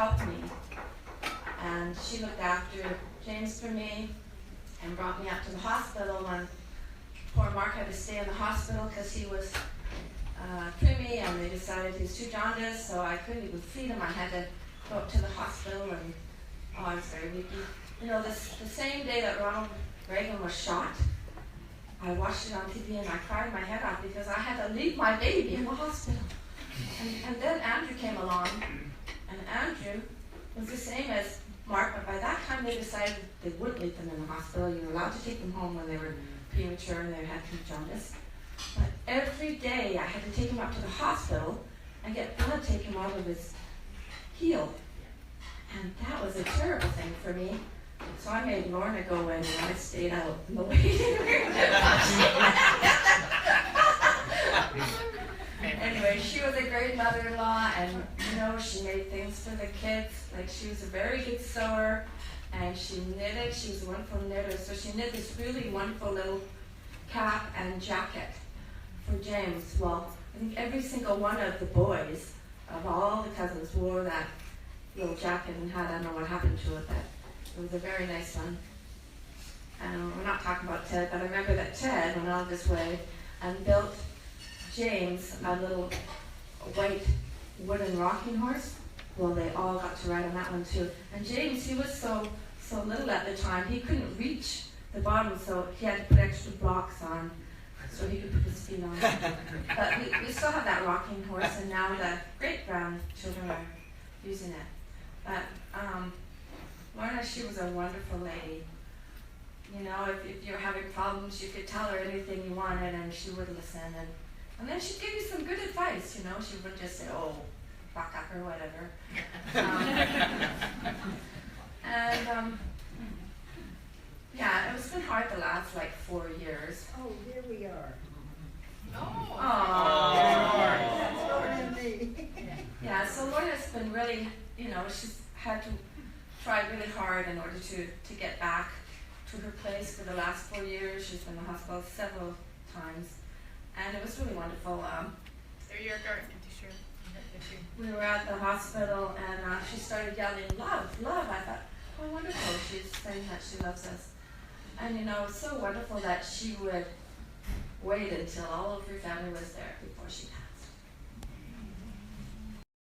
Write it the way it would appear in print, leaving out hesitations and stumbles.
helped me. And she looked after James for me and brought me up to the hospital when poor Mark had to stay in the hospital because he was preemie, and they decided he was too jaundiced, so I couldn't even feed him. I had to go up to the hospital, and I was very weak. You know, the same day that Ronald Reagan was shot, I watched it on TV and I cried my head off because I had to leave my baby in the hospital. And then Andrew came along, and Andrew was the same as Mark, but by that time they decided they wouldn't leave them in the hospital. You were allowed to take them home when they were premature and they had jaundice. But every day I had to take him up to the hospital and get blood taken out of his heel. And that was a terrible thing for me. So I made Lorna go in, and I stayed out in the waiting room. Anyway, she was a great mother-in-law, and you know, she made things for the kids. Like, she was a very good sewer, and she knitted. She was a wonderful knitter, so she knit this really wonderful little cap and jacket for James. Well, I think every single one of the boys, of all the cousins, wore that little jacket and had, I don't know what happened to it, but it was a very nice one. And we're not talking about Ted, but I remember that Ted went out this way and built James a little white wooden rocking horse. Well, they all got to ride on that one too. And James, he was so little at the time, he couldn't reach the bottom, so he had to put extra blocks on so he could put his feet on. But we still have that rocking horse, and now the great-grandchildren are using it. But Lorna, she was a wonderful lady. You know, if you were having problems, you could tell her anything you wanted, and she would listen. And then she'd give you some good advice, you know. She wouldn't just say, oh, rock up or whatever. Yeah, it's been hard the last, 4 years. Oh, here we are. Oh. That's Lorna and me. Yeah, so Lorna's been really, you know, she's had to try really hard in order to get back to her place for the last 4 years. She's been in the hospital several times, and it was really wonderful. Your garden t-shirt. We were at the hospital, and she started yelling, "Love, love!" I thought, oh, wonderful, she's saying that she loves us. And you know, it's so wonderful that she would wait until all of her family was there before she passed.